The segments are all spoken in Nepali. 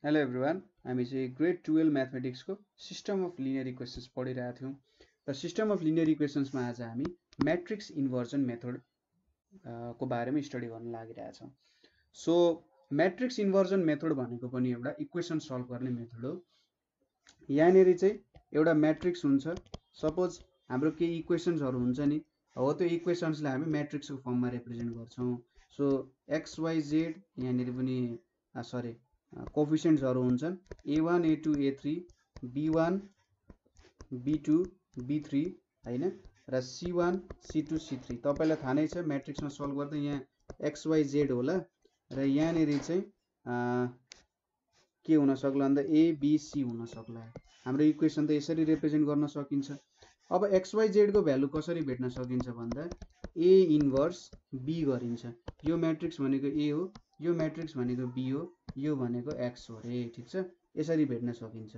हेलो एभ्रिवान, हामी चाहिँ ग्रेड 12 म्याथमेटिक्सको सिस्टम अफ लिनियर इक्वेसन्स पढिरहेका थियौँ र सिस्टम अफ लिनियर इक्वेसन्समा आज हामी म्याट्रिक्स इन्भर्जन मेथड को बारेमा स्टडी गर्न लागिरहेछौँ। सो म्याट्रिक्स इन्भर्जन मेथड भनेको पनि एउटा इक्वेसन सल्भ गर्ने मेथड हो। यहाँनिर चाहिँ एउटा म्याट्रिक्स हुन्छ, सपोज हाम्रो केही इक्वेसन्सहरू हुन्छ नि, हो त्यो इक्वेसन्सलाई हामी म्याट्रिक्सको फर्ममा रिप्रेजेन्ट गर्छौँ। सो XYZ यहाँनिर पनि कोफिसियन्ट्सहरू हुन्छन् A1 A2 A3 B1 B2 B3 हैन र C1 C2 C3। तपाईलाई थाहा नै छ म्याट्रिक्समा सल्भ गर्दा यहाँ XYZ होला र यहाँनिर चाहिँ के हुन सक्ला भन्दा A B C हुन सक्ला। हाम्रो इक्वेसन त यसरी रिप्रेजेन्ट गर्न सकिन्छ। अब XYZ को भ्यालु कसरी भेट्न सकिन्छ भन्दा A इन्भर्स B गरिन्छ। यो म्याट्रिक्स भनेको A हो, यो म्याट्रिक्स भनेको B हो, यो भनेको X हो रे, ठीक छ। यसरी भेट्न सकिन्छ।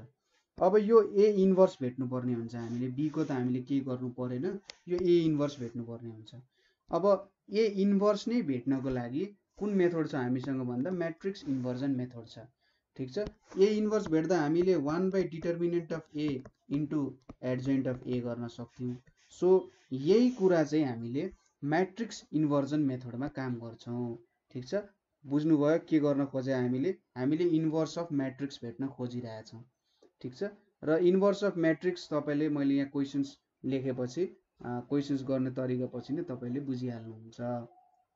अब यो A इन्भर्स भेट्नु पर्ने हुन्छ हामीले, B को त हामीले केही गर्नु परेन, यो A इन्भर्स भेट्नु पर्ने हुन्छ। अब A इन्भर्स नै भेट्नको लागि कुन मेथड छ हामीसँग भन्दा म्याट्रिक्स इन्भर्जन मेथड छ, ठीक छ। A इन्भर्स भेट्दा हामीले 1 by determinant of A into adjoint of A गर्न सक्थ्यौँ। सो यही कुरा चाहिँ हामीले म्याट्रिक्स इन्भर्जन मेथडमा काम गर्छौँ, ठीक छ। बुझ्नुभयो के गर्न खोजे हामीले इन्भर्स अफ म्याट्रिक्स भेट्न खोजिरहेछौँ, ठीक छ। र इन्भर्स अफ म्याट्रिक्स तपाईले मैले यहाँ क्वेसन्स लेखेपछि क्वेसन्स गर्ने तरिका पछि नै तपाईले बुझिहाल्नुहुन्छ,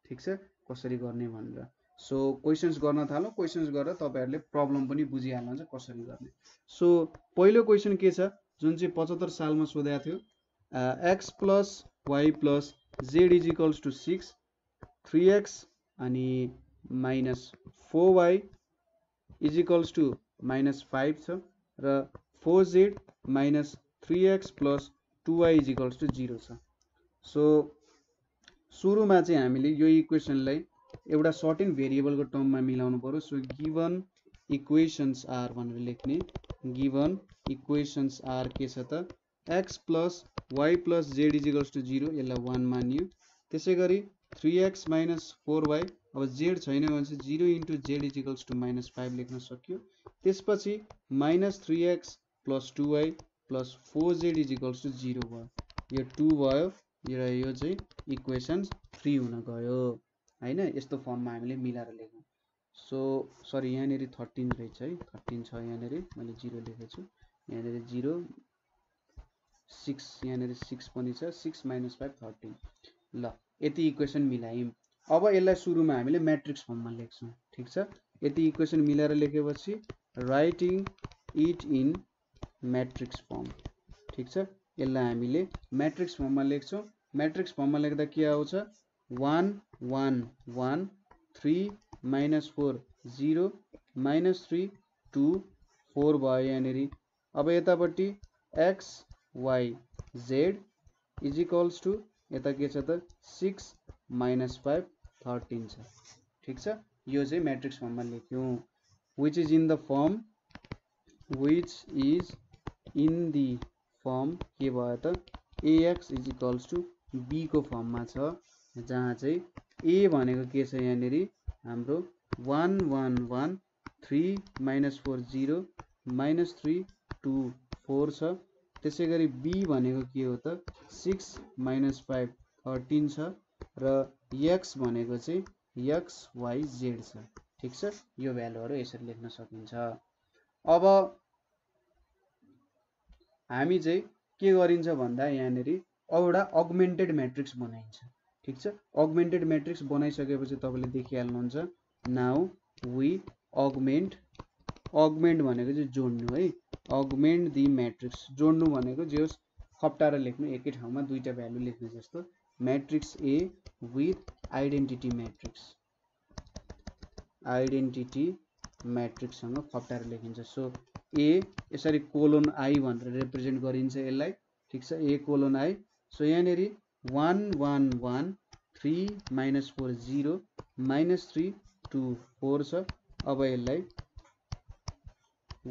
ठीक छ, कसरी गर्ने भनेर। सो क्वेसन्स गर्न थालौँ, क्वेसन्स गरेर तपाईहरुले प्रब्लम पनि बुझिहाल्नुहुन्छ कसरी गर्ने। सो पहिलो क्वेसन के छ जुन चाहिँ 75 सालमा सोधेको थियो, x plus y plus z is equals to 6 3x अनि minus 4y is equals to minus 5 छ र 4z minus 3x plus 2y is equals to 0 छ। सो सुरुमा चाहिँ हामीले यो इक्वेसनलाई एउटा सर्टेन भेरिएबलको टर्ममा मिलाउनु पर्यो। सो गिवन इक्वेसन्स आर भनेर लेख्ने, गिवन इक्वेसन्स आर के छ त x plus y plus z is equals to 0, यसलाई 1 मानियो। त्यसै गरी 3x माइनस 4y, अब z छैन भने चाहिँ 0 into z is equals to minus 5 लेख्न सक्यो। त्यसपछि minus 3x plus 2y plus 4z is equals to 0 भयो, यो 2 भयो र यो चाहिँ इक्वेसन 3 हुन गयो हैन। यस्तो फर्ममा हामीले मिलाएर लेखौँ। सो सरी यहाँनिर 13 रहेछ है, 13 छ यहाँनिर, मैले 0 लेखेको छु, यहाँनिर 0 6 यहाँनिर 6 पनि छ, 6 माइनस 5 13। ल यति इक्वेसन मिलायौँ। अब यसलाई सुरुमा हामीले म्याट्रिक्स फर्ममा लेख्छौँ, ठीक छ। यति इक्वेसन मिलाएर लेखेपछि writing it in matrix form, ठीक छ। यसलाई हामीले म्याट्रिक्स फर्ममा लेख्छौँ। म्याट्रिक्स फर्ममा लेख्दा के आउँछ 1 1 1 3 माइनस 4 0 माइनस 3 2 4 भयो यहाँनिर। अब यतापट्टि x y z is equals to यता के छ त 6 माइनस 5 13 छ, ठीक छ। यो चाहिँ म्याट्रिक्स फर्ममा लेख्यौँ। Which is in the form, which is in the form के भयो त ax is equals to b को फर्ममा छ, जहाँ चाहिँ a भनेको के छ यहाँनिर हाम्रो 1 1 1 3 माइनस 4 0 माइनस 3 2 4 छ। त्यसै गरी b भनेको के हो त 6 माइनस 5 13 छ र x भनेको चाहिँ x y z छ, ठीक छ। यो भ्यालुहरू यसरी लेख्न सकिन्छ। अब हामी चाहिँ के गरिन्छ भन्दा यहाँनिर एउटा अगमेन्टेड म्याट्रिक्स बनाइन्छ, ठीक छ। अगमेन्टेड म्याट्रिक्स बनाइसकेपछि तपाईले देखिहाल्नुहुन्छ। नाउ वी अगमेन्ट, अगमेन्ट भनेको चाहिँ जोड्नु है, अगमेन्ट दि म्याट्रिक्स, जोड्नु भनेको जे होस् खप्टाएर लेख्नु, एकै ठाउँमा दुईटा भ्यालु लेख्नु जस्तो। Matrix A with identity matrix, identity म्याट्रिक्ससँग खप्टाएर लेखिन्छ। सो ए यसरी कोलोन आई भनेर रिप्रेजेन्ट गरिन्छ यसलाई, ठीक छ, ए कोलोन आई। सो यहाँनिर 1 1 1 3 माइनस 4 0 माइनस 3 2 4 छ। अब यसलाई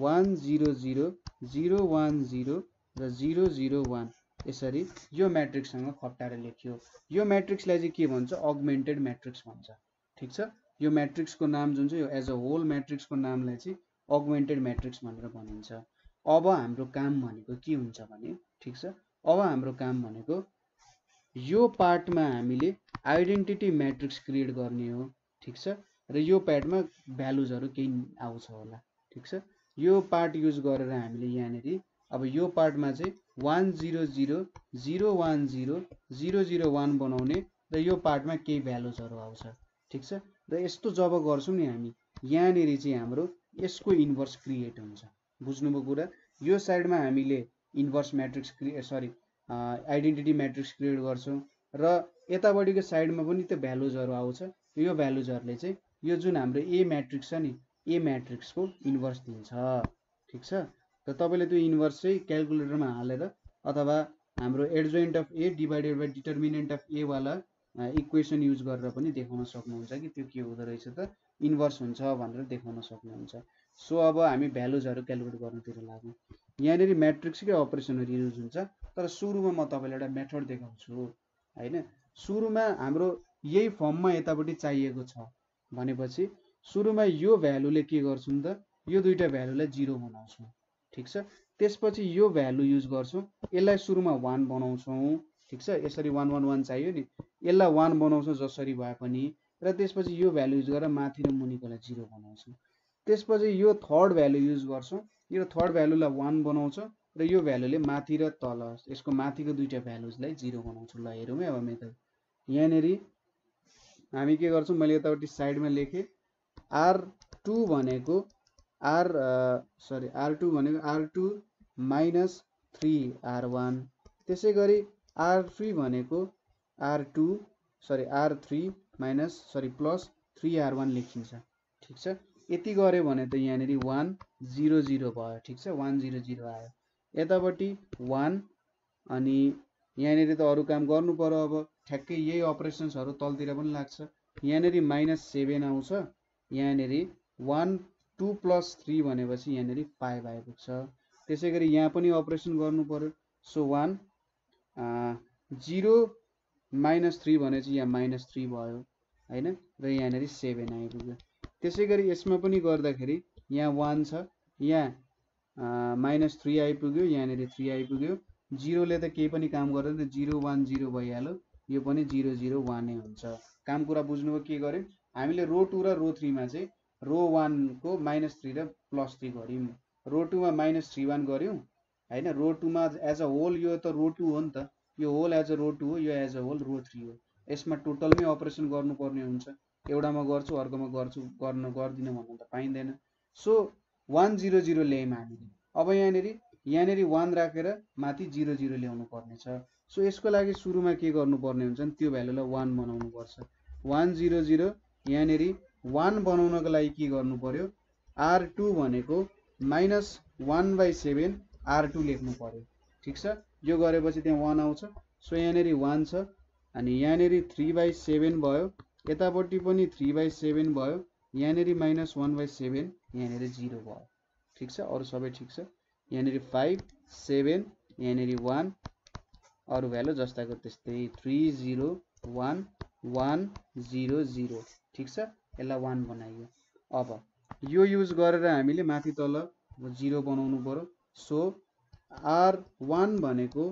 1 0 0 0 1 0 र 0 0 1 यसरी यो म्याट्रिक्ससँग खप्टाएर लेख्यो। यो म्याट्रिक्सलाई चाहिँ के भन्छ अगमेन्टेड म्याट्रिक्स भन्छ, ठीक छ। यो म्याट्रिक्सको नाम जुन चाहिँ एज अ होल म्याट्रिक्सको नामलाई चाहिँ अगुमेन्टेड म्याट्रिक्स भनेर भनिन्छ। अब हाम्रो काम भनेको के हुन्छ भने, ठिक छ, अब हाम्रो काम भनेको यो पार्टमा हामीले आइडेन्टिटी म्याट्रिक्स क्रिएट गर्ने हो, ठिक छ, र यो पार्टमा भ्यालुजहरू केही आउँछ होला, ठिक छ। यो पार्ट युज गरेर हामीले यहाँनिर अब यो पार्टमा चाहिँ 1 0 0 0 1 0 0 0 1 बनाउने र यो पार्टमा केही भ्यालुजहरू आउँछ, ठिक छ। र यस्तो जब गर्छौँ नि हामी, यहाँनिर चाहिँ हाम्रो यसको इन्भर्स क्रिएट हुन्छ। बुझ्नुभयो कुरा? यो साइडमा हामीले inverse matrix identity matrix create गर्छौँ र यतापट्टिको साइडमा पनि त्यो भ्यालुजहरू आउँछ। यो भ्यालुजहरूले चाहिँ यो जुन हाम्रो ए म्याट्रिक्स छ नि, ए म्याट्रिक्सको इन्भर्स दिन्छ, ठिक छ। र तपाईँले त्यो इन्भर्स चाहिँ क्यालकुलेटरमा हालेर अथवा हाम्रो adjoint of A divided by determinant of A वाला इक्वेसन युज गरेर पनि देखाउन सक्नुहुन्छ कि त्यो के हुँदो रहेछ त, इन्भर्स हुन्छ भनेर देखाउन सक्नुहुन्छ। सो अब हामी भ्यालुजहरू क्यालकुलेट गर्नुतिर लागौँ। यहाँनिर म्याट्रिक्सकै अपरेसनहरू युज हुन्छ, तर सुरुमा म तपाईँलाई एउटा मेथड देखाउँछु होइन। सुरुमा हाम्रो यही फर्ममा यतापट्टि चाहिएको छ भनेपछि सुरुमा यो भ्यालुले के गर्छौँ त, यो दुईटा भ्यालुलाई 0 बनाउँछौँ, ठिक छ। त्यसपछि यो भ्यालु युज गर्छौँ, यसलाई सुरुमा 1 बनाउँछौँ, ठिक छ। यसरी 1 1 1 चाहियो नि, यसलाई 1 बनाउँछौँ जसरी भए पनि, र त्यसपछि यो भ्यालु युज गरेर माथि र मुनिकोलाई 0 बनाउँछौँ। त्यसपछि यो थर्ड भ्यालु युज गर्छौँ, यो थर्ड भ्यालुलाई 1 बनाउँछौँ र यो भ्यालुले माथि र तल यसको माथिको दुईटा भ्यालुजलाई 0 बनाउँछौँ। ल हेरौँ है अब मेथड। यहाँनिर हामी के गर्छौँ, मैले यतापट्टि साइडमा लेखेँ R2 भनेको R2 माइनस 3R1, त्यसै गरी R3 भनेको R3 प्लस 3R1 लेखिन्छ, ठिक छ। यति गऱ्यो भने त यहाँनिर 1 0 0 भयो, ठिक छ, 1 0 0 आयो। यतापट्टि 1 अनि यहाँनिर त अरू काम गर्नु पर्यो। अब ठ्याक्कै यही अपरेसन्सहरू तलतिर पनि लाग्छ। यहाँनिर -7 आउँछ, यहाँनिर 1 2 प्लस 3 भनेपछि यहाँनिर 5 आइपुग्छ। त्यसै गरी यहाँ पनि अपरेसन गर्नु पर्यो। सो 1 0 -3 भनेपछि यहाँ -3 भयो होइन, र यहाँनिर 7 आइपुग्यो। त्यसै गरी यसमा पनि गर्दाखेरि यहाँ 1 छ, यहाँ -3 आइपुग्यो, यहाँनिर 3 आइपुग्यो। 0ले त केही पनि काम गर्दैन, 0 1 0 भइहाल्यो, यो पनि 0 0 1 नै हुन्छ। काम कुरा बुझ्नुभयो के गर्यो हामीले? रो 2 र रो 3 मा चाहिँ रो 1 को -3 र +3 गऱ्यौँ, रो 2 मा -3 1 गऱ्यौँ होइन। रो 2 मा एज अ होल यो त रो 2 हो नि त, यो होल एज अ रो 2 हो, यो एज अ होल रो 3 हो। यसमा टोटलमै अपरेसन गर्नुपर्ने हुन्छ, एउटामा गर्छु अर्कोमा गर्दिनँ भन्नु त पाइँदैन। सो 1 0 0 ल्यायौँ हामीले। अब यहाँनिर 1 राखेर माथि 0 0 ल्याउनु पर्ने छ। सो यसको लागि सुरुमा के गर्नुपर्ने हुन्छ नि, त्यो भ्यालुलाई 1 बनाउनु पर्छ। 1 0 0 यहाँनिर 1 बनाउनको लागि के गर्नु पर्यो, R2 भनेको -1/7 R2 लेख्नु पर्यो, ठिक छ। यो गरेपछि त्यहाँ 1 आउँछ। सो यहाँनिर 1 छ अनि यहाँनिर 3/7 भयो, यतापट्टि पनि 3/7 भयो, यहाँनिर -1/7, यहाँनिर 0 भयो, ठिक छ। अरू सबै ठिक छ। यहाँनिर 5 7, यहाँनिर 1, अरू भ्यालु जस्ताको त्यस्तै 3 0 1 1 0 0, ठिक छ। यसलाई 1 बनाइयो। अब यो युज गरेर हामीले माथि तल 0 बनाउनु पर्यो। सो R1 भनेको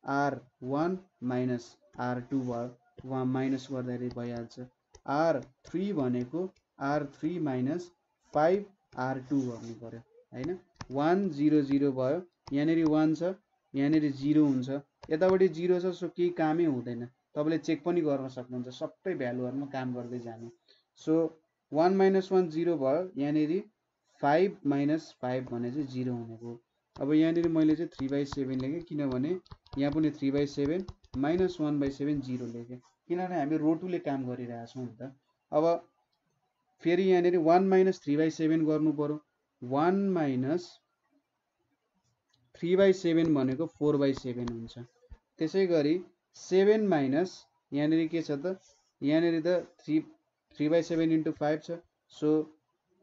R1 माइनस R2 भयो, वहाँ माइनस गर्दाखेरि भइहाल्छ। R3 भनेको R3 माइनस 5 R2 गर्नु पर्यो होइन। 1 0 0 भयो, यहाँनिर 1 छ, यहाँनिर 0 हुन्छ, यतापट्टि 0 छ। सो केही कामै हुँदैन, तपाईँले चेक पनि गर्न सक्नुहुन्छ, सबै भ्यालुहरूमा काम गर्दै जानु। सो 1 - 1 0 भयो, यहाँनिर 5 - 5 भने चाहिँ 0 हुनेको। अब यहाँनिर मैले चाहिँ 3/7 लेखेँ, किनभने यहाँ पनि 3/7 -1/7 0 लेखेँ, किनभने हामी रो 2 ले काम गरिरहेछौँ नि त। अब फेरि यहाँनिर 1 - 3/7 गर्नु पर्यो। 1 - 3/7 भनेको 4/7 हुन्छ। त्यसै गरी 7 माइनस यहाँनिर के छ त, यहाँनिर त 3/7 × 5 छ। सो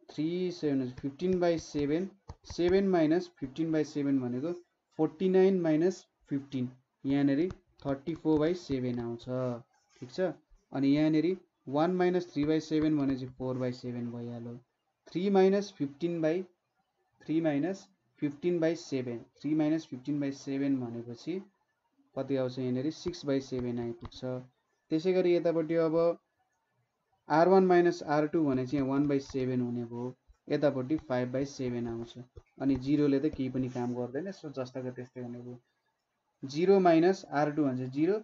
3 7 15/7, 7 माइनस 15/7 भनेको 49 - 15, यहाँनिर 34/7 आउँछ, ठिक छ। अनि यहाँनिर 1 - 3/7 भने चाहिँ 4/7 भइहाल्यो। 3 - 15/7 3 माइनस 15/7 3 माइनस 15/7 भनेपछि कति आउँछ यहाँनिर 6/7 आइपुग्छ। त्यसै गरी यतापट्टि अब r1 माइनस r2 भने चाहिँ 1/7 हुने भयो, यतापट्टि 5/7 आउँछ। अनि 0ले त केही पनि काम गर्दैन, सो जस्ताको त्यस्तै हुने भयो। 0 माइनस r2 भने 0,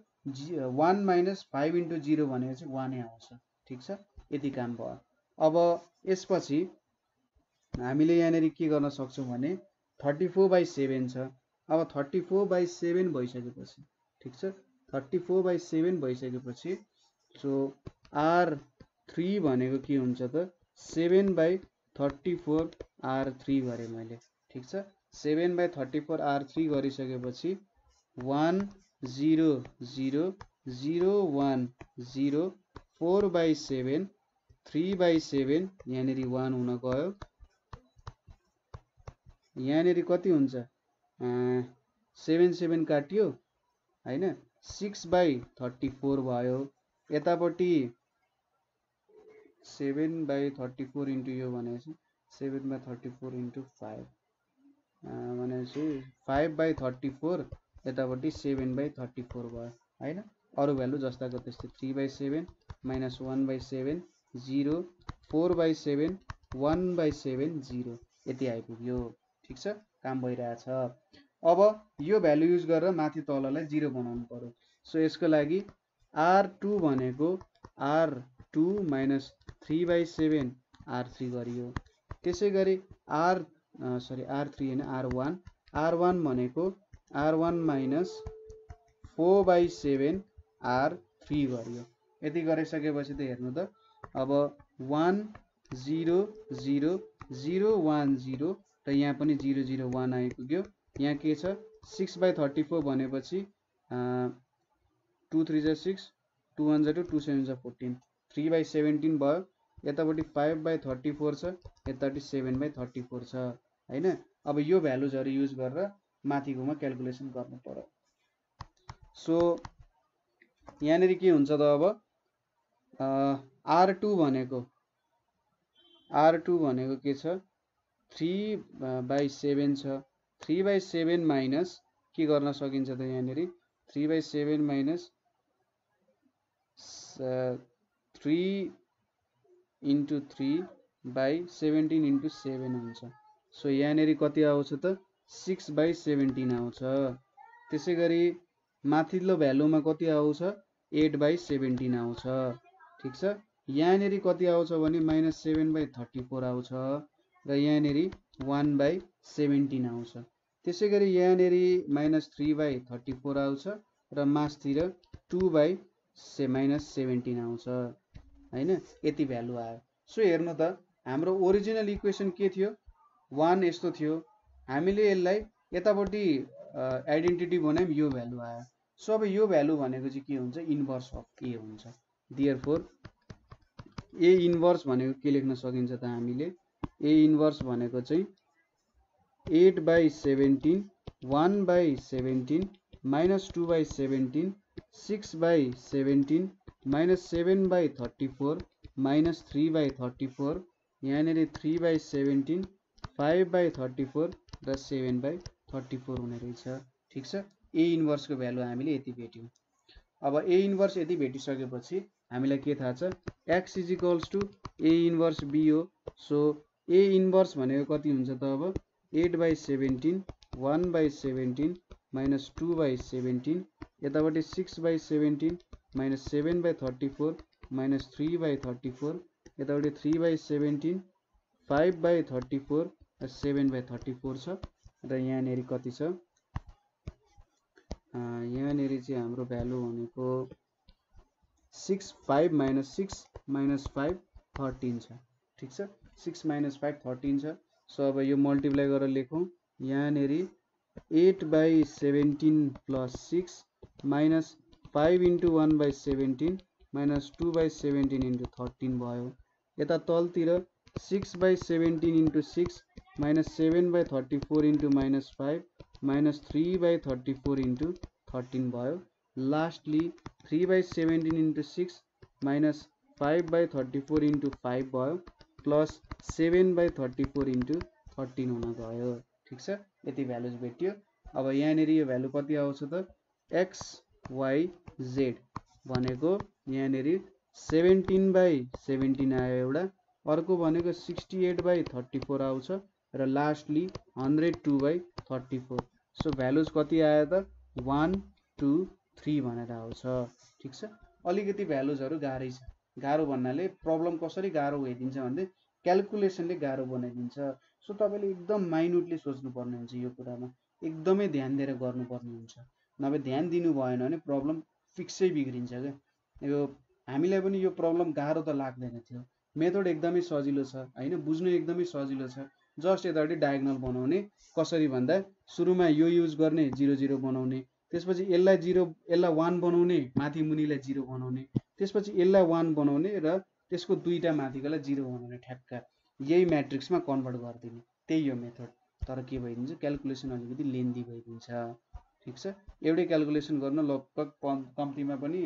1 माइनस 5 इन्टु 0 भनेपछि 1 नै आउँछ। ठिक छ, यति काम भयो। अब यसपछि हामीले यहाँनिर के गर्न सक्छौँ भने 34/7 छ। अब 34/7 भइसकेपछि, ठिक छ, 34/7 भइसकेपछि सो r3 भनेको के हुन्छ त 7/34 r3 गरेँ मैले। ठिक छ, 7/34 r3 गरिसकेपछि 1 0 0 0 1 0 4/7 3/7 यहाँनिर 1 हुन गयो। यहाँनिर कति हुन्छ 7 7 काटियो हैन, 6/34 भयो। यतापट्टि 7/34 इन्टु यो भनेपछि 7/34 इन्टु 5 भनेपछि 5/34 यतापट्टि 7/34 भयो हैन। अरु भ्यालु जस्ताको त्यस्तै 3/7 माइनस 1/7 0 4/7 1/7 0 यति आइपुग्यो। ठिक छ, काम भइरहेछ। अब यो भ्यालु युज गरेर माथि तललाई 0 बनाउनु पर्यो। सो यसको लागि r2 भनेको r2 माइनस 3/7 r3 गरियो। त्यसै गरी r3 हैन r1 भनेको r1 माइनस 4/7 r3 गरियो। यति गरिसकेपछि त हेर्नु त अब 1 0 0 0 1 0 र यहाँ पनि 0 0 1 आइपुग्यो। यहाँ के छ 6/34 भनेपछि 2 3 जा 6 2 1 जा 2 2 7 जा 14 3/17 भयो। यतापट्टि 5/34 छ, यतापट्टि 7/34 छ हैन। अब यो भ्यालुजहरु युज गरेर माथिकोमा क्याल्कुलेसन गर्नु पर्यो। सो यहाँनिर के हुन्छ त अब r2 भनेको के छ 3/7 छ। 3/7 माइनस के गर्न सकिन्छ त यहाँनिर 3/7 माइनस 3 इन्टु 3/17 इन्टु 7 हुन्छ। सो यहाँनिर कति आउँछ त 6/17 आउँछ। त्यसै गरी माथिल्लो भ्यालुमा कति आउँछ 8/17 आउँछ। ठिक छ, यहाँनिर कति आउँछ भने माइनस 7/34 आउँछ र यहाँनिर 1/17 आउँछ। त्यसै गरी यहाँनिर माइनस 3/34 आउँछ र मासतिर 2/17 आउँछ हैन। यति भ्यालु आयो। सो हेर्नु त हाम्रो ओरिजिनल इक्वेसन के थियो 1 यस्तो थियो। हामीले यसलाई यतापट्टि आइडेन्टिटी बनायौं, यो भ्यालु आयो। सो अब यो भ्यालु भनेको चाहिँ के हुन्छ इन्भर्स अफ ए हुन्छ। देयरफोर ए इन्भर्स भनेको के लेख्न सकिन्छ त हामीले ए इन्भर्स भनेको चाहिँ 8/17 1/17 माइनस 2/17 6/17 माइनस 7/34 माइनस 3/34 यहाँनिर 3/17 5/34 र 7/34 हुने रहेछ। ठिक छ, ए इन्भर्सको भ्यालु हामीले यति भेट्यौं। अब ए इन्भर्स यति भेटिसकेपछि हामीलाई के थाहा छ x is to A inverse B हो। सो ए इन्भर्स भनेको कति हुन्छ त अब 8/17 1/17 माइनस 2/17 यतापट्टि 6/17 माइनस 7/34 माइनस 3/34 यतापट्टि 3/17 5/34 र 7/34 छ र यहाँनिर कति छ यहाँनिर चाहिँ हाम्रो भ्यालु भनेको 6 5 माइनस 6 माइनस 5 13 छ। ठिक छ, 6 माइनस 5 13 छ। सो अब यो मल्टिप्लाई गरेर लेखौं यहाँनिर 8/17 plus 6 minus 5 into 1/17 minus 2/17 into 13 भयो। यता तलतिर 6/17 into 6 minus 7/34 into minus 5 minus 3/34 into 13 भयो। लास्टली 3/17 इन्टु 6 माइनस 5/34 इन्टु 5 भयो प्लस 7/34 इन्टु 13 हुन गयो। ठिक छ, यति भ्यालुज भेट्यो। अब यहाँनिर यो भ्यालु कति आउँछ त XYZ भनेको यहाँनिर 17/17 आयो एउटा, अर्को भनेको 68/34 आउँछ र लास्टली 102/34। सो भ्यालुज कति आयो त 1 2 3 भनेर आउँछ। ठिक छ, अलिकति भ्यालुजहरू गाह्रै छ। गाह्रो भन्नाले प्रब्लम कसरी गाह्रो भइदिन्छ भन्दै क्यालकुलेसनले गाह्रो बनाइदिन्छ। सो तपाईँले एकदम माइन्युटली सोच्नुपर्ने हुन्छ यो कुरामा, एकदमै ध्यान दिएर गर्नुपर्ने हुन्छ, नभए ध्यान दिनु भएन भने प्रब्लम फिक्सै बिग्रिन्छ क्या। यो हामीलाई पनि यो प्रब्लम गाह्रो त लाग्दैन थियो, मेथड एकदमै सजिलो छ होइन, बुझ्नु एकदमै सजिलो छ। जस्ट यतापट्टि डायगोनल बनाउने, कसरी भन्दा सुरुमा यो युज गर्ने 0 0 बनाउने, त्यसपछि यसलाई 1 बनाउने, माथि मुनिलाई 0 बनाउने, त्यसपछि यसलाई 1 बनाउने र त्यसको दुईटा माथिकोलाई 0 बनाउने, ठ्याक्क यही म्याट्रिक्समा कन्भर्ट गरिदिने, त्यही हो मेथड। तर के भइदिन्छ, क्यालकुलेसन अलिकति लेन्दी भइदिन्छ। ठिक छ, एउटै क्यालकुलेसन गर्न लगभग कम्तीमा पनि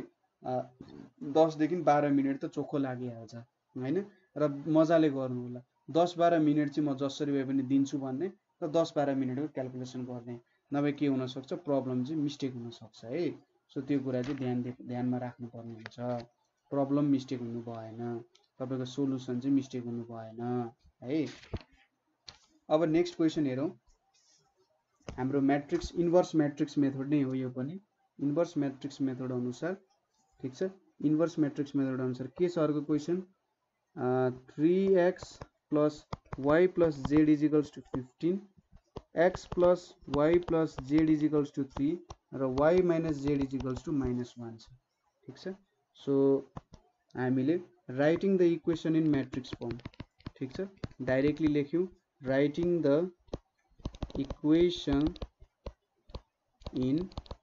10 देखि 12 मिनट त चोखो लागिहाल्छ होइन, र मजाले गर्नु होला। 10-12 मिनट चाहिँ म जसरी भए पनि दिन्छु भन्ने र 10-12 मिनटको क्यालकुलेसन गर्ने, नभए के हुनसक्छ प्रब्लम चाहिँ मिस्टेक हुनसक्छ है। सो त्यो कुरा चाहिँ ध्यानमा राख्नुपर्ने हुन्छ। प्रब्लम मिस्टेक हुनु भएन, तपाईँको सोलुसन चाहिँ मिस्टेक हुनु भएन है। अब नेक्स्ट क्वेसन हेरौँ। हाम्रो म्याट्रिक्स इन्भर्स म्याट्रिक्स मेथड नै हो यो पनि, इन्भर्स म्याट्रिक्स मेथड अनुसार। ठिक छ, इन्भर्स म्याट्रिक्स मेथड अनुसार के छ अर्को question, 3x + y + z = 15, x + y + z = 3 र y - z = -1 छ। ठिक छ, सो हामीले writing the equation in matrix form. ठिक छ, डाइरेक्टली लेख्यौँ, writing the equation in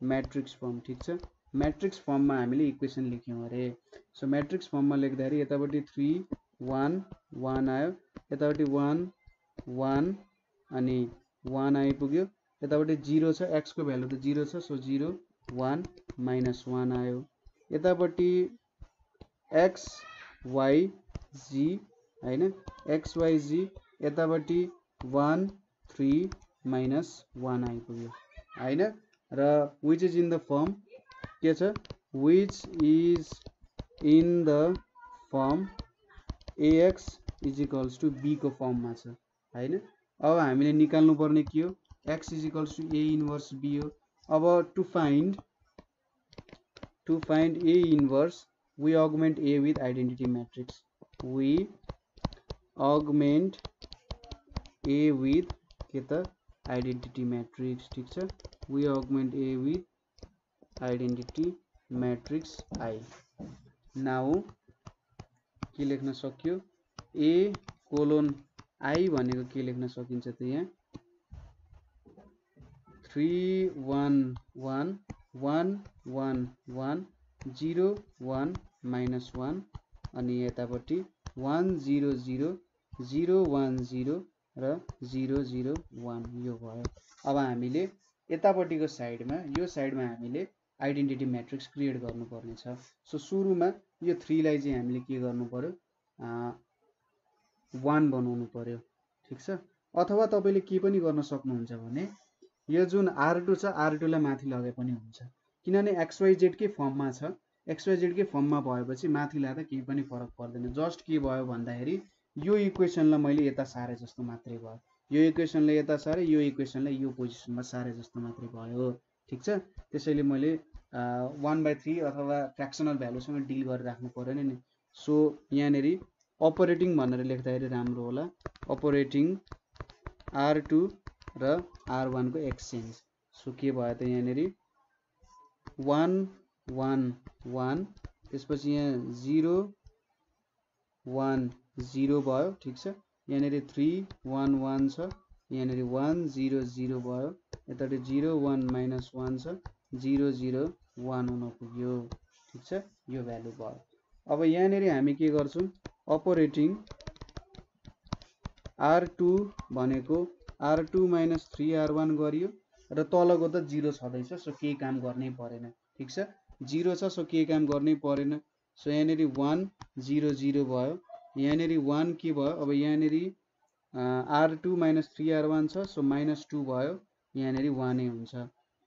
matrix form. ठिक छ, म्याट्रिक्स फर्ममा हामीले इक्वेसन लेख्यौँ अरे। सो म्याट्रिक्स फर्ममा लेख्दाखेरि यतापट्टि 3 1 1 आयो, यतापट्टि 1 1 अनि 1 आइपुग्यो, यतापट्टि 0 छ, x को भ्यालु त 0 छ, सो 0 1 -1 आयो, यतापट्टि x y z होइन, x y z यतापट्टि 1 3 -1 आइपुग्यो होइन, र which is in the form के छ, which is in the form ax = b को फर्ममा छ होइन। अब हामीले निकाल्नु पर्ने के हो, x = a इन्भर्स b हो। अब to find a inverse we augment a with identity matrix, we augment a with के त identity matrix। ठिक छ, we augment a with identity matrix I। Now के लेख्न सक्यो, a कोलोन I भनेको के लेख्न सकिन्छ त यहाँ 3 1 1 1 1 1 0 1 -1 अनि यतापट्टि 1 0 0 0 1 0 र 0 0 1 यो भयो। अब हामीले यतापट्टिको साइडमा यो साइडमा हामीले आइडेन्टिटी म्याट्रिक्स क्रिएट गर्नुपर्ने छ। सो सुरुमा यो 3 लाई चाहिँ हामीले के गर्नु पर्यो, 1 बनाउनु पर्यो। ठिक छ, अथवा तपाईले के पनि गर्न सक्नुहुन्छ भने यो जुन R2 छ R2 लाई माथि लगे पनि हुन्छ, किनभने XYZ कै फर्ममा छ, XYZ कै फर्ममा भएपछि माथि ल्यादा केही पनि फरक पर्दैन। जस्ट के भयो भन्दाखेरि यो इक्वेसनलाई मैले यता सारे जस्तो मात्रै भयो, यो इक्वेसनलाई यता सारे, यो इक्वेसनलाई यो पोजिसनमा सारे जस्तो मात्रै भयो। ठिक छ, त्यसैले मैले 1/3 अथवा फ्र्याक्सनल भ्यालुसँग डिल गरेर राख्नु परेन नि। सो यहाँनेरि अपरेटिङ भनेर लेख्दाखेरि राम्रो होला, अपरेटिङ R2 र R1 को एक्सचेन्ज। सो के भयो त यहाँनेरि 1 1 1 त्यसपछि यहाँ 0 1 0 भयो। ठिक छ, यहाँनेरि 3 1 1 छ, यहाँनेरि 1 0 0 भयो, यतापट्टि 0 1 -1 छ, 0 0 1 हुन पुग्यो। ठिक छ, यो भ्यालु भयो। अब यहाँनेरि हामी के गर्छौँ, अपरेटिङ R2 भनेको R2 - 3R1 गरियो र तलको त 0 छँदैछ, सो केही काम गर्नै परेन। ठिक छ, 0 छ, सो केही काम गर्नै परेन। सो यहाँनेरि 1 0 0 भयो, यहाँनेरि 1 के भयो, अब यहाँनेरि R2 - 3R1 छ, सो -2 भयो, यहाँनिर 1 हुन्छ।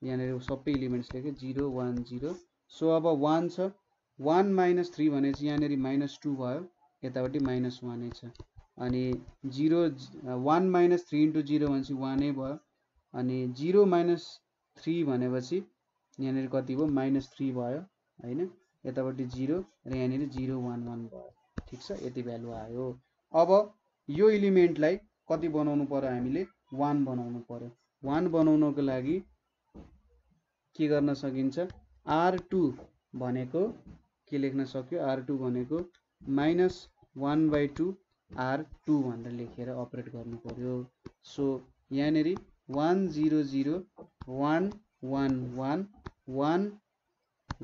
यहाँनिर सबै इलिमेन्ट्स लेखेँ 0 1 0, सो अब 1 छ, 1 - 3 भनेपछि यहाँनिर -2 भयो, यतापट्टि -1 छ। अनि 0 1 - 3 × 0 भनेपछि 1 भयो, अनि 0 - 3 भनेपछि यहाँनिर कति भयो, -3 भयो हैन, यतापट्टि 0 र यहाँनिर 0 1 1 भयो। ठिक छ, यति भ्यालु आयो। अब यो इलिमेन्टलाई कति बनाउनु पर्यो, हामीले 1 बनाउनु पर्यो। 1 बनाउनको लागि के गर्न सकिन्छ, R2 भनेको के लेख्न सक्यो, R2 भनेको -1/2 R2 भनेर लेखेर अपरेट गर्नु पर्यो। सो यहाँनिर 1 0 0 1 1 1 1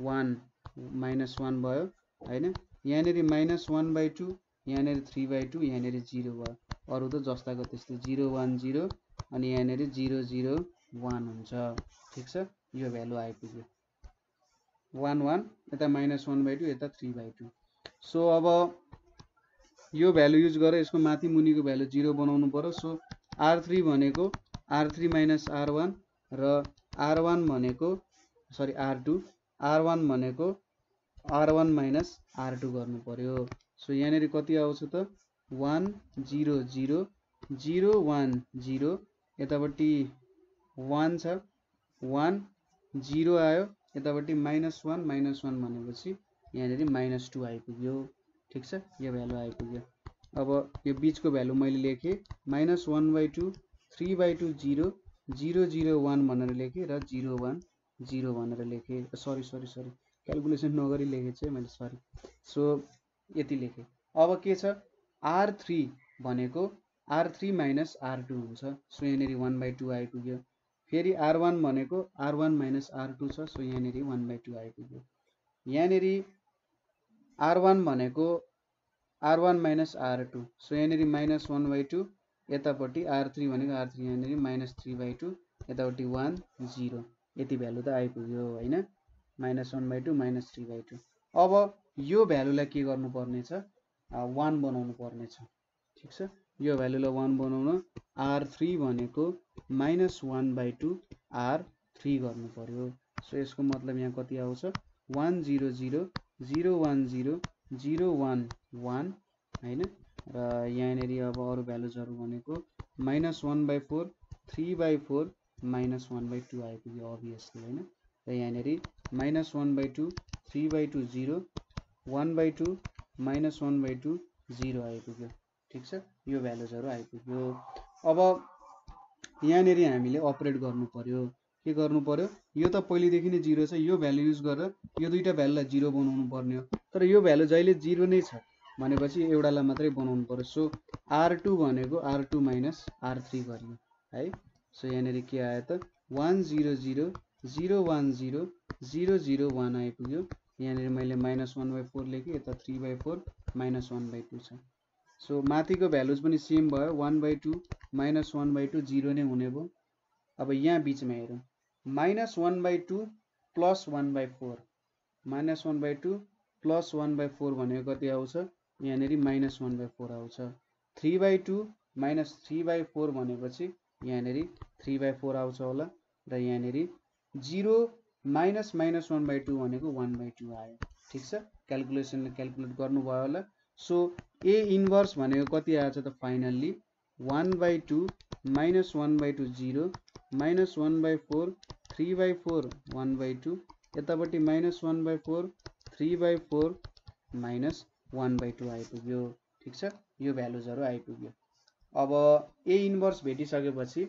1 -1 भयो हैन, यहाँनिर -1/2, यहाँनिर 3/2, यहाँनिर 0 भयो। अरु त जस्ताको त्यस्तै 0 1 0 अनि यहाँनिर 0 0 1 हुन्छ। ठिक छ, यो भ्यालु आइपुग्यो 1 1, यता -1/2, यता 3/2। सो अब यो भ्यालु युज गरेर यसको माथि मुनिको भ्यालु 0 बनाउनु पर्यो। सो R3 भनेको R3 - R1 र R1 भनेको सरी R2, R1 भनेको R1 - R2 गर्नु पर्यो। सो यहाँनिर कति आउँछ त 1 0 0 0 1 0, यतापट्टि 1 छ, 1 0 आयो, यतापट्टि -1 -1 भनेपछि यहाँनिर -2 आइपुग्यो। ठिक छ, यो भ्यालु आइपुग्यो। अब यो बीचको भ्यालु मैले लेखेँ -1/2 3/2 0 0 0 1 भनेर लेखेँ र 0 1 0 भनेर लेखेँ। सरी क्यालकुलेसन नगरी लेखेँ चाहिँ मैले, सरी। सो यति लेखेँ। अब के छ, R3 भनेको R3 - R2 हुन्छ। सो यहाँनिर 1/2 आइपुग्यो। फेरि R1 भनेको R1 - R2 छ, सो यहाँनिर 1/2 आइपुग्यो। यहाँनिर R1 भनेको R1 - R2, सो यहाँनिर -1/2, यतापट्टि R3 भनेको R3, यहाँनिर -3/2, यतापट्टि 1 0, यति भ्यालु त आइपुग्यो हैन, -1/2 -3/2। अब यो भ्यालुलाई के गर्नुपर्ने छ, 1 बनाउनु पर्ने छ। ठिक छ, यो भ्यालुलाई 1 बनाउन R3 भनेको -1/2 R3 गर्नु पर्यो। सो यसको मतलब यहाँ कति आउँछ 1 0 0 0 1 0 0 1 1 हैन, र यहाँनिर अब अरु भ्यालुजहरु भनेको -1/4 3/4 -1/2 आइपुग्यो अभियसली हैन, र यहाँनिर -1/2 3/2 0 1/2 -1/2 0 आइपुग्यो। ठिक छ, यो भ्यालुजहरु आइपुग्यो। अब यहाँनिर हामीले अपरेट गर्नु पर्यो। के गर्नु पर्यो, यो त पहिलेदेखि नै 0 छ, यो भ्यालु युज गरेर यो दुईटा भ्यालुलाई 0 बनाउनु पर्ने हो। तर यो भ्यालु जहिले 0 नै छ भनेपछि एउटालाई मात्रै बनाउनु पर्यो। सो R2 भनेको R2 - R3 गरियो है। सो यहाँनिर के आयो त 1 0 0 0 1 0 0 0 1 आइपुग्यो। यहाँनिर मैले -1/4 लेखेँ, यता 3/4 -1/2 छ। सो माथिको भ्यालुज पनि सेम भयो, 1/2 -1/2 0 नै हुने भयो। अब यहाँ बिचमा हेरौँ, -1/2 + 1/4, -1/2 + 1/4 भनेको कति आउँछ, यहाँनिर -1/4 आउँछ। 3/2 - 3/4 भनेपछि यहाँनिर 3/4 आउँछ होला, र यहाँनिर 0 -1/2 भनेको 1/2 आयो। ठिक छ, क्यालकुलेसनले क्यालकुलेट गर्नुभयो होला। सो A इन्भर्स भनेको कति आएछ त फाइनल्ली 1/2 -1/2 0 -1/4 3/4 1/2, यतापट्टि -1/4 3/4 -1/2 आइपुग्यो। ठिक छ, यो भ्यालुजहरु आइपुग्यो। अब A इन्भर्स भेटिसकेपछि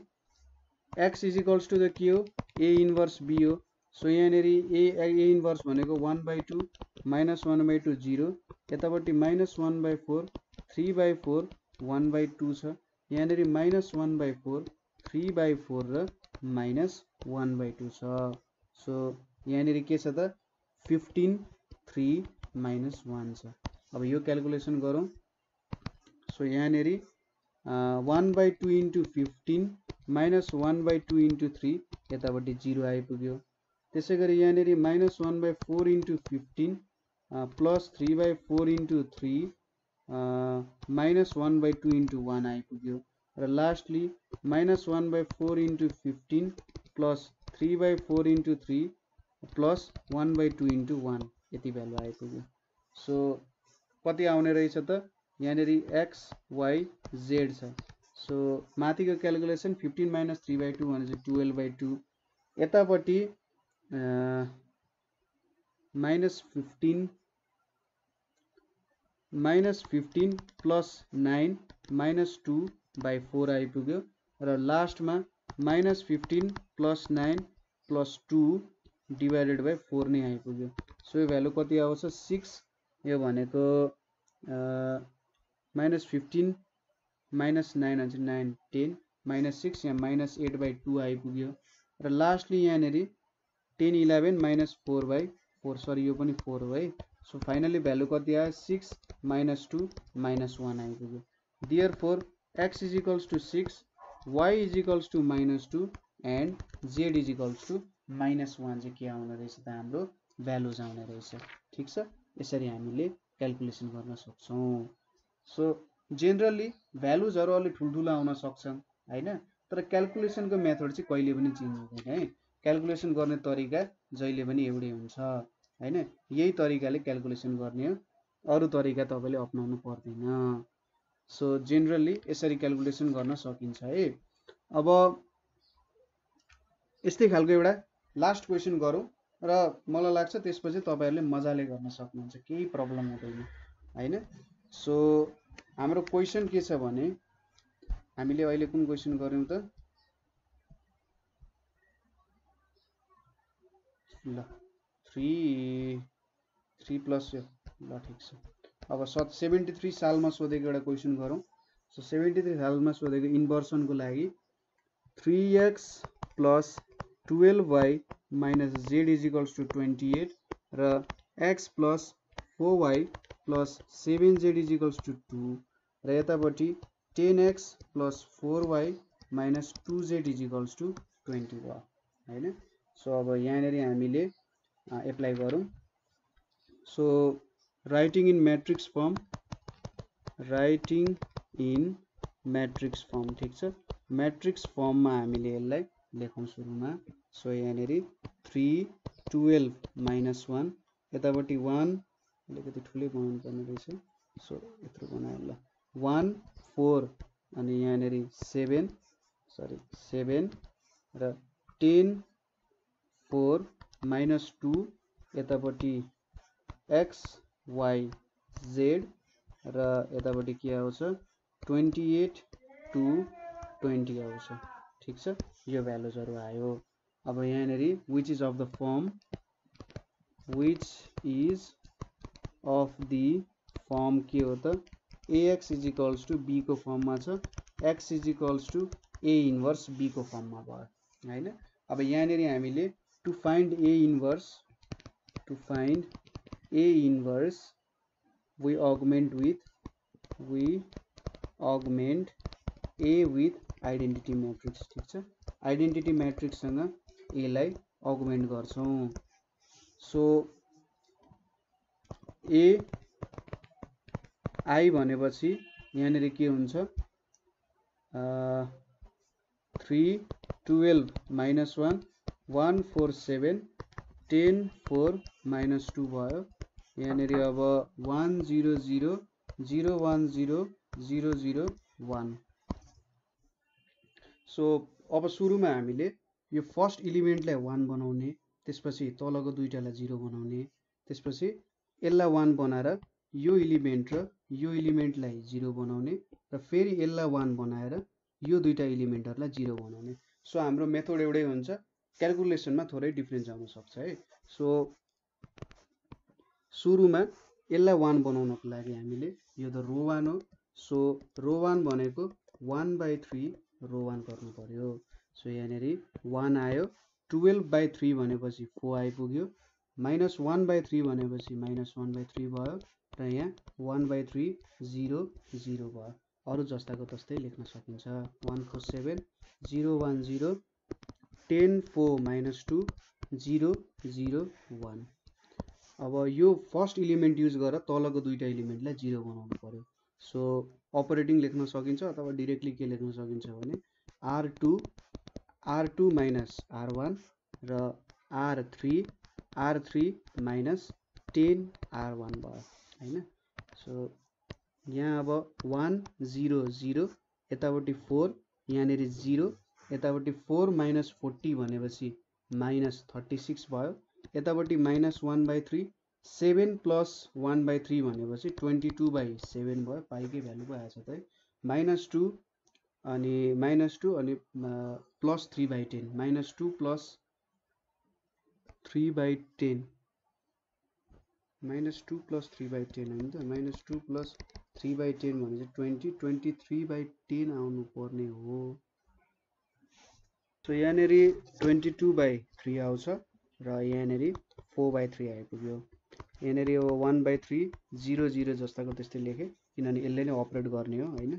x = त के हो, A इन्भर्स B हो। सो यहाँनिर A इन्भर्स भनेको 1/2 -1/2 0, यतापट्टि -1/4 3/4 1/2 छ, यहाँनिर -1/4 3/4 र -1/2 छ। सो यहाँनिर के छ त 15 3 -1 छ। अब यो क्यालकुलेसन गरौँ। सो यहाँनिर 1/2 × 15 -1/2 × 3, यतापट्टि 0 आइपुग्यो। त्यसैगरी यहाँनिर -1/4 × 15 + 3/4 × 3 -1/2 × 1 आइपुग्यो। र lastly -1/4 into 15 plus 3/4 into 3 plus 1/2 into 1 यति भ्यालु आइपुग्यो। सो कति आउने रहेछ त यहाँनिर एक्स वाई जेड छ। सो माथिको क्यालकुलेसन 15 - 3/2 भनेपछि 12/2 यतापट्टि -15 प्लस 9 -2/4 आइपुग्यो र लास्टमा -15 प्लस 9 प्लस 2 डिभाइडेड बाई 4 नै आइपुग्यो। सो यो भ्यालु कति आउँछ 6। यो भनेको -15 -9 हुन्छ 9 10 -6 यहाँ -8/2 आइपुग्यो र लास्टली यहाँनिर 10 11 -4/4 सरी यो पनि 4 हो है। सो फाइनली भ्यालु कति आयो 6 -2 -1 आइपुग्यो। Therefore x = 6 y = -2 and z = -1 चाहिँ के आउने रहेछ त हाम्रो भ्यालुज आउने रहेछ। ठिक छ, यसरी हामीले क्यालकुलेसन गर्न सक्छौँ। सो जेनरली भ्यालुजहरू अलि ठुल्ठुलो आउन सक्छन् हैन, तर क्यालकुलेसनको मेथड चाहिँ कहिले पनि चेन्ज हुँदैन है। क्यालकुलेसन गर्ने तरिका जहिले पनि एउटै हुन्छ हैन। यही तरिकाले क्यालकुलेसन गर्ने हो, अरू तरिका तपाईँले अपनाउनु पर्दैन। सो जेनरली यसरी क्यालकुलेसन गर्न सकिन्छ है। अब यस्तै खालको एउटा लास्ट क्वेसन गरौँ र मलाई लाग्छ त्यसपछि तपाईँहरूले मजाले गर्न सक्नुहुन्छ, केही प्रब्लम हुँदैन हैन। सो हाम्रो क्वेसन के छ भने हामीले अहिले कुन क्वेसन गर्यौं त ल 3 प्लस ल ठिक छ। अब 73 सालमा सोधेको एउटा क्वेसन गरौँ। सो 73 सालमा सोधेको इन्भर्सनको लागि 3x plus 12y minus z = 28 र x plus 4y plus 7z = 2 र यतापट्टि 10x plus 4y minus 2z = 20 भयो हैन। सो अब यहाँनिर हामीले एप्लाई गरौँ। So writing in matrix form ठिक छ। मैट्रिक्स फर्ममा हामीले यसलाई लेखौँ सुरुमा। सो यहाँनिर 3 12 -1 यतापट्टि 1 अलिकति ठुलै बनाउनु पर्ने रहेछ। सो यत्रो बनायो ल 1 4 अनि यहाँनिर 7 र 10 4 -2 यतापट्टि x y z र यतापट्टि के आउँछ 28 to 20 आउँछ। ठिक छ, यो भ्यालुजहरू आयो। अब यहाँनिर which is of the form के हो त ax = b को फर्ममा छ, x = a इन्भर्स b को फर्ममा भयो हैन। अब यहाँनिर हामीले to find a inverse we augment a with identity matrix. ठिक छ, आइडेन्टिटी म्याट्रिक्ससँग a लाई अगुमेन्ट गर्छौं। सो a I भनेपछि यहाँनिर के हुन्छ 3 12 -1 1 4 7 10 4 -2 भयो। यहाँनिर अब 1 0 0 0 1 0 0 0 1। सो अब सुरुमा हामीले यो फर्स्ट एलिमेन्टलाई 1 बनाउने, त्यसपछि तलको दुईटालाई 0 बनाउने, त्यसपछि यसलाई 1 बनाएर यो एलिमेन्ट र यो एलिमेन्टलाई 0 बनाउने र फेरि यसलाई 1 बनाएर यो दुईटा एलिमेन्टहरूलाई 0 बनाउने। सो हाम्रो मेथड एउटै हुन्छ, क्यालकुलेसनमा थोरै डिफरेन्स आउन सक्छ है। सो सुरुमा यसलाई 1 बनाउनको लागि हामीले यो त रो 1 हो। सो रो 1 भनेको 1/3 रो 1 गर्नु पर्यो। सो यहाँनिर 1 आयो, 12/3 भनेपछि 4 आइपुग्यो, -1/3 भनेपछि -1/3 भयो र यहाँ 1/3 0 0 भयो। अरु जस्ताको तस्तै लेख्न सकिन्छ। 1 4 7 0 1 0 10 4 -2 0 0 1। अब यो फर्स्ट एलिमेन्ट युज गरेर तलको दुईटा एलिमेन्टलाई 0 बनाउनु पर्यो। सो अपरेटिङ लेख्न सकिन्छ अथवा डिरेक्टली के लेख्न सकिन्छ भने R2 माइनस R1 र R3 माइनस 10 R1 भयो हैन। सो यहाँ अब 1 0 0 यतापट्टि 4 यहाँनेरि 0 यतापट्टि 4 माइनस 40 भनेपछि माइनस 36 भयो। यतापट्टि माइनस 1/3 7 प्लस 1/3 भनेपछि 22/7 भयो। पाइकै भ्यालु पो आएछ त है। -2 अनि प्लस 3/10 -2 प्लस 3/10 -2 प्लस 3/10 हैन त -2 प्लस 3/10 भनेपछि 23/10 आउनु पर्ने हो। सो यहाँनेरि 22/3 आउँछ र यहाँनेरि 4/3 आइपुग्यो। यहाँनेरि अब 1/3 0 0 जस्ताको त्यस्तै लेखेँ किनभने यसले नै अपरेट गर्ने हो हैन।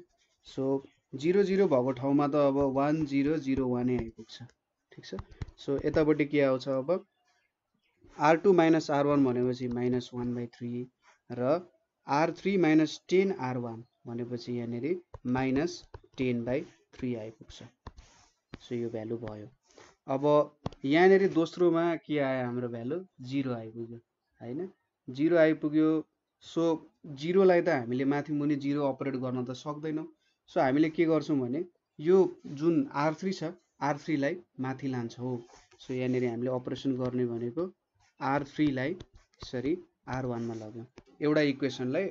सो 0 0 भएको ठाउँमा त अब 1 0 0 1 आइपुग्छ ठिक छ। सो यतापट्टि के आउँछ अब R2 माइनस R1 भनेपछि -1/3 र R3 माइनस 10 R1 भनेपछि यहाँनेरि -10/3 आइपुग्छ। सो यो भ्यालु भयो। अब यहाँनेरि दोस्रोमा के आयो हाम्रो भ्यालु 0 आइपुग्यो हैन। 0 आइपुग्यो। सो 0 लाई त हामीले माथि मुनि 0 अपरेट गर्न त सक्दैनौँ। सो हामीले के गर्छौँ भने यो जुन R3 छ R3 लाई माथि लान्छौँ। सो यहाँनेरि हामीले अपरेसन गर्ने भनेको R3 लाई यसरी R1 मा लग्यौँ। एउटा इक्वेसनलाई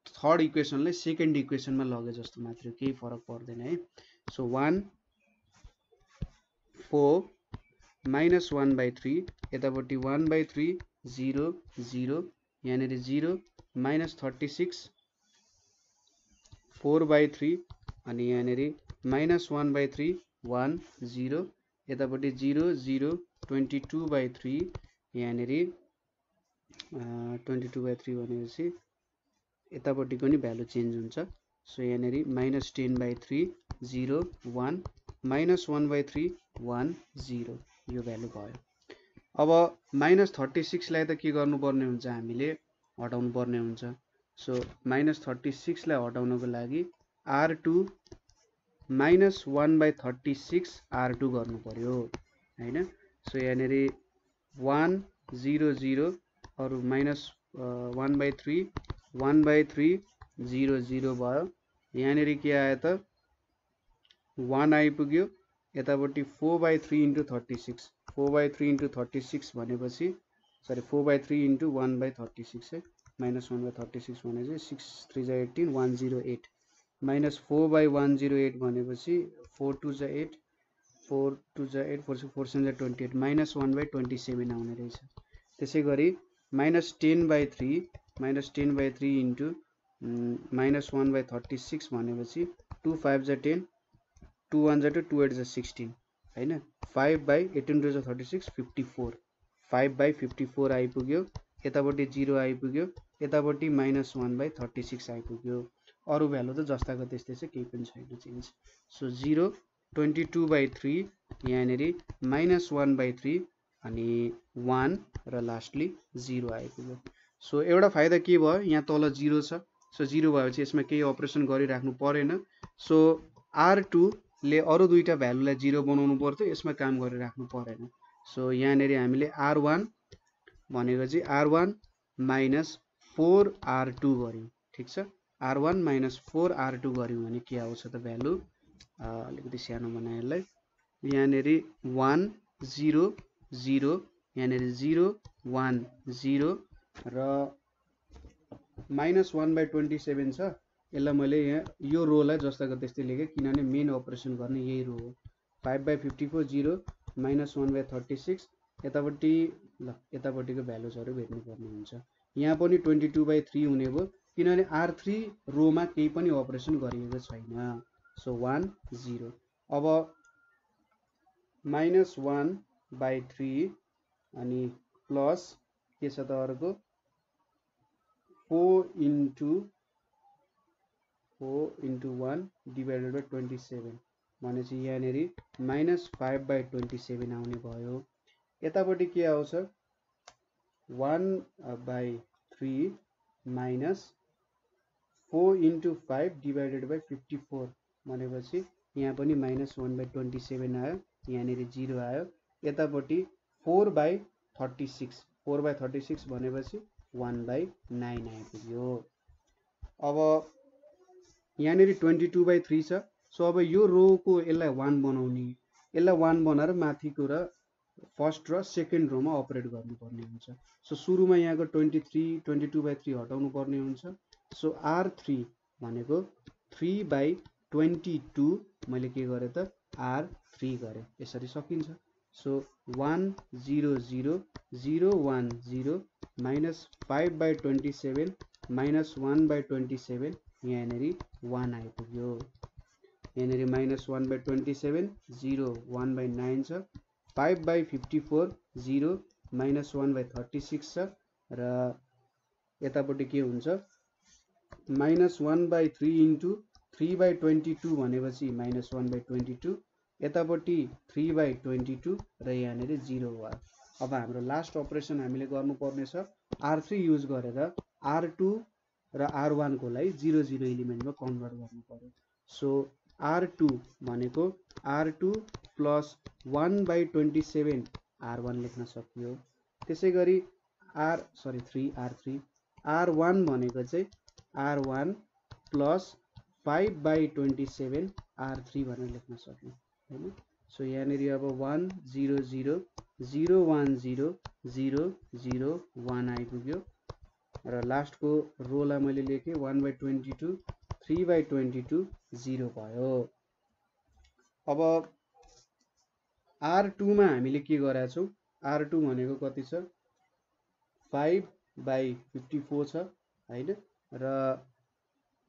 थर्ड इक्वेसनलाई सेकेन्ड इक्वेसनमा लगे जस्तो मात्र, केही फरक पर्दैन है। सो 1 4 -1/3 यतापट्टि 1/3 0 0 यहाँनेरि 0 -36 4/3 अनि यहाँनेरि -1/3 1 0 यतापट्टि 0 0 22/3 यहाँनेरि 22/3 भनेपछि यतापट्टिको नि भ्यालु चेन्ज हुन्छ। सो यहाँनेरि -10/3 0 1 -1/3 1 0 यो भ्यालु भयो। अब -36 लाई त के गर्नुपर्ने हुन्छ हामीले हटाउनु पर्ने हुन्छ। सो -36 लाई हटाउनको लागि R2 -1/36 R2 गर्नु पर्यो हैन। सो यहाँनेरि 1 0 0 अरु -1/3 1/3 0 0 भयो। यहाँनेरि के आयो त 1 आइपुग्यो। यतापट्टि 4/3 × 36 4/3 × 36 भनेपछि सरी 4/3 × 1/36 है। -1/36 भनेपछि 6 3 18 108 -4/108 भनेपछि 4 2 8 4 2 8 4 7 28 -1/27 आउने रहेछ। त्यसै गरी -10/3 × -1/36 भनेपछि 2 5 10 2 1 2 2 8 16 हैन। 5/18 2 36 54 5/54 आइपुग्यो। यतापट्टि 0 आइपुग्यो। यतापट्टि -1/36 आइपुग्यो। अरु भ्यालु त जस्ताको त्यस्तै छ, केही पनि छैन चेन्ज। सो 0 22/3 यहाँनेरि -1/3 अनि 1 र लास्टली 0 आइपुग्यो। सो एउटा फाइदा के भयो, यहाँ तल 0 छ। सो 0 भएपछि यसमा केही अपरेसन गरिराख्नु परेन। सो R2 ले अरु दुईटा भ्यालुलाई 0 बनाउनु पर्थ्यो, यसमा काम गरिराख्नु परेन। सो यहाँनेरि हामीले R1 भनेको चाहिँ R1 - 4 R2 गर्यौं ठिक छ। R1 - 4 R2 गर्यौं भने के आउँछ त भ्यालु, अलिकति सानो बनाए यसलाई। यहाँनेरि 1 0 0 यहाँनेरि 0 1 0 र -1/27 छ। यसलाई मैले यहाँ यो रोलाई जस्ताको त्यस्तै लेखेँ किनभने मेन अपरेसन गर्ने यही रो हो। 5/54 0 -1/36 यतापट्टि ल यतापट्टिको भ्यालुजहरु भेट्नु पर्ने हुन्छ। यहाँ पनि 22/3 हुने भयो किनभने R3 रोमा केही पनि अपरेसन गरिएको छैन। सो 1 0। अब -1/3 अनि प्लस के छ त अर्को 4 × 1 डिभाइडेड बाइ 27 भनेपछि यहाँनेरि -5/27 आउने भयो। यतापट्टि के आउँछ 1/3 - 4 into 5 divided by 54 भनेपछि यहाँ पनि -1/27 आयो, यहाँनिर 0 आयो। यतापट्टि 4/36 4/36 भनेपछि 1/9 आइपुग्यो। अब यहाँनिर 22/3 छ। सो अब यो रोको यसलाई 1 बनाउने, यसलाई 1 बनाएर माथिको र फर्स्ट र सेकेन्ड रोमा अपरेट गर्नुपर्ने हुन्छ। सो सुरुमा यहाँको 22/3 हटाउनु पर्ने हुन्छ। सो R3 भनेको 3/22 मैले के गरेँ त R3 गरेँ, यसरी सकिन्छ। सो 1 0 0 0 1 0 -5/27 -1/27 यहाँनिर 1 आइपुग्यो। यहाँनिर -1/27 0 1/9 छ, 5/54 0 -1/36 छ र यतापट्टि के हुन्छ -1/3 इन्टु 3/22 भनेपछि -1/22, यतापट्टि 3/22 र यहाँनिर 0 भयो। अब हाम्रो लास्ट अपरेसन हामीले गर्नुपर्ने छ R3 युज गरेर R2 र R1 को लागि 0 0 एलिमेन्टमा कन्भर्ट गर्नु पर्यो। सो R2 भनेको R2 प्लस 1/27 R1 लेख्न सकियो। त्यसै गरी R1 भनेको चाहिँ R1 प्लस 5/27 R3 भनेर लेख्न सक्यो हैन। सो यहाँनिर अब 1 0 0 0 1 0 0 0 1 आइपुग्यो र लास्टको रोलाई मैले लेखेँ 1/22 3/22 0 भयो। अब R2 मा हामीले के गरेका छौँ, R2 भनेको कति छ 5/54 छ हैन र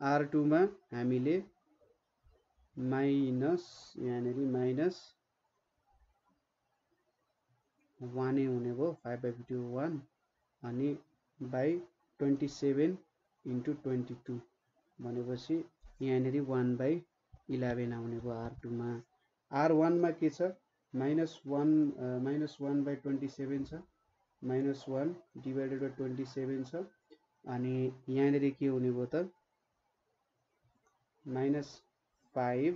R2 मा हामीले माइनस यहाँनिर -1 हुने भयो 5/51 अनि /27 इन्टु 22 भनेपछि यहाँनिर 1/11 आउने भयो R2 मा। R1 मा के छ -1/27 छ, -1 डिभाइडेड बाई 27 छ अनि यहाँनिर के हुने भयो त -5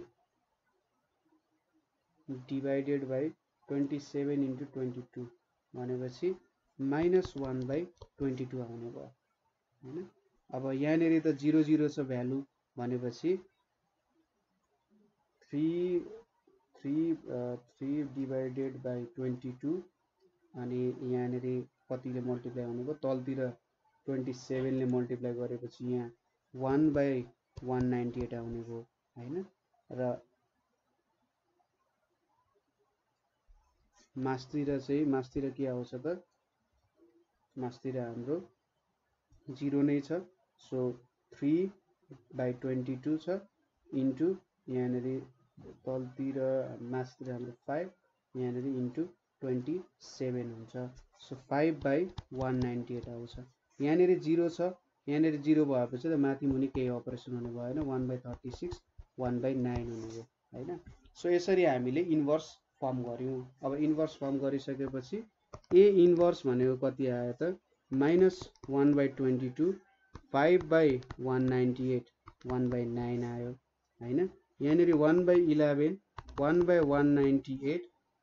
डिभाइडेड बाई 27 इन्टु 22 भनेपछि -1/22 आउने भयो हैन। अब यहाँनिर त 0 0 छ भ्यालु भनेपछि 3 डिभाइडेड बाई 22 अनि यहाँनिर कतिले मल्टिप्लाई हुने भयो तलतिर 27 ले मल्टिप्लाई गरेपछि यहाँ 1/198 आउने भयो हैन र मास्तिर के आउँछ त मास्तिर हाम्रो 0 नै छ। सो 3/22 छ इन्टु यहाँनिर तलतिर मास्तिर हाम्रो 5 यहाँनिर इन्टु 27 हुन्छ। सो 5/198 आउँछ। यहाँनिर 0 छ, यहाँनिर 0 भएपछि त माथि मुनि केही अपरेसन हुने भएन, 1/36 1/9 हुने भयो हैन। सो यसरी हामीले इन्भर्स फर्म गर्यौं। अब इन्भर्स फर्म गरिसकेपछि A इन्भर्स भनेको कति आयो त -1/22 5/198 1/9 आयो हैन। यहाँनिर 1/11 1/198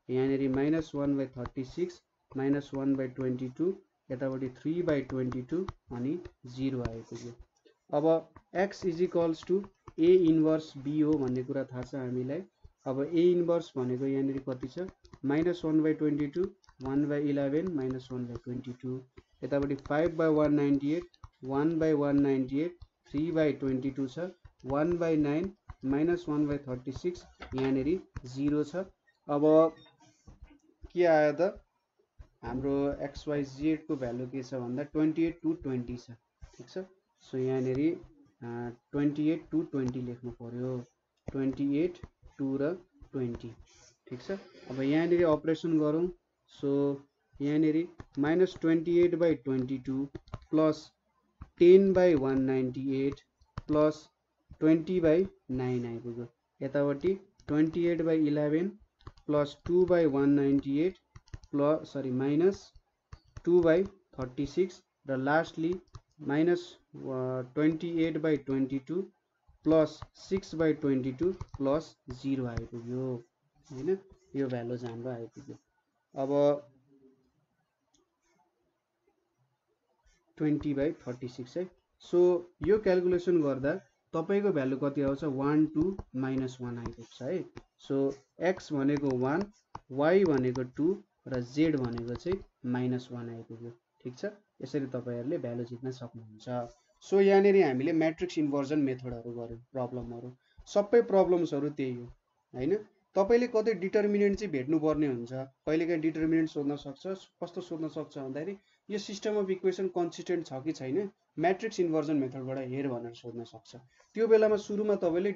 यहाँनिर -1/36 -1/22 यतापट्टि 3/22 अनि 0 आइपुग्यो। अब x = A इन्भर्स B हो भन्ने कुरा थाहा छ हामीलाई। अब A इन्भर्स भनेको यहाँनिर कति छ -1/22 1/11 -1/22 यतापट्टि 5/198 1/198 3/22 छ 1/9 -1/36 यहाँनिर 0 छ। अब के आयो त हाम्रो XYZ को भ्यालु के छ भन्दा 28 to 20 छ ठीक छ। सो यहाँनिर 28 to 20 लेख्नु पर्यो, 28 2 र 20 ठीक छ। अब यहाँनिर अपरेसन गरौँ। सो यहाँनिर -28/22 प्लस 10/198 प्लस 20/9 आइपुग्यो। यतापट्टि 28/11 प्लस 2/198 प्लस माइनस 2/36 र लास्टली माइनस 28/22 प्लस 6/22 प्लस 0 आइपुग्यो होइन, यो भ्यालु चाहिँ हाम्रो आइपुग्यो। अब 20/36 है। सो यो क्यालकुलेसन गर्दा तपाईँको भ्यालु कति आउँछ 1 2 -1 आइपुग्छ है। सो x भनेको 1, y भनेको 2 र z भनेको चाहिँ -1 आइपुग्यो। ठिक छ, यसरी तपाईँहरूले भ्यालु जित्न सक्नुहुन्छ। सो यहाँनिर हामीले म्याट्रिक्स इन्भर्जन मेथडहरू गर्यौँ प्रब्लमहरू, सबै प्रब्लम्सहरू त्यही हो होइन। तपाईँले कतै डिटर्मिनेन्ट चाहिँ भेट्नुपर्ने हुन्छ, कहिलेकाहीँ डिटर्मिनेन्ट सोध्न सक्छ। कस्तो सोध्न सक्छ भन्दाखेरि यो सिस्टम अफ इक्वेसन कन्सिस्टेन्ट छ कि छैन, म्याट्रिक्स इन्भर्जन मेथडबाट हेर भनेर सोध्न सक्छ। त्यो बेलामा सुरुमा तपाईँले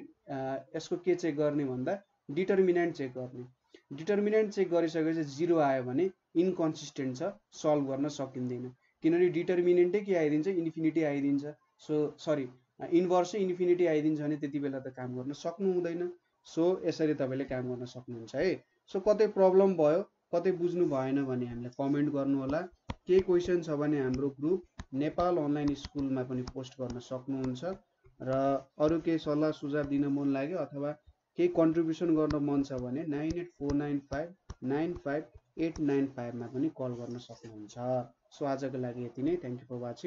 यसको के चेक गर्ने भन्दा डिटर्मिनेन्ट चेक गर्ने। डिटर्मिनेन्ट चेक गरिसकेपछि 0 आयो भने इन्कन्सिस्टेन्ट छ, सल्भ गर्न सकिँदैन, किनभने डिटर्मिनेन्टै के आइदिन्छ इन्फिनिटी आइदिन्छ। सो सरी इन्भर्सै इन्फिनिटी आइदिन्छ भने त्यति बेला त काम गर्न सक्नु हुँदैन। सो यसरी तपाईँले काम गर्न सक्नुहुन्छ है। सो कतै प्रब्लम भयो, कतै बुझ्नु भएन भने हामीलाई कमेन्ट गर्नु होला। केही क्वेसन छ भने हाम्रो ग्रुप नेपाल अनलाइन स्कुलमा पनि पोस्ट गर्न सक्नुहुन्छ, र अरू केही सल्लाह सुझाव दिन मन लाग्यो अथवा केही कन्ट्रिब्युसन गर्न मन छ भने 9849595895 मा पनि कल गर्न सक्नुहुन्छ। सो आजको लागि यति नै। Thank you for watching.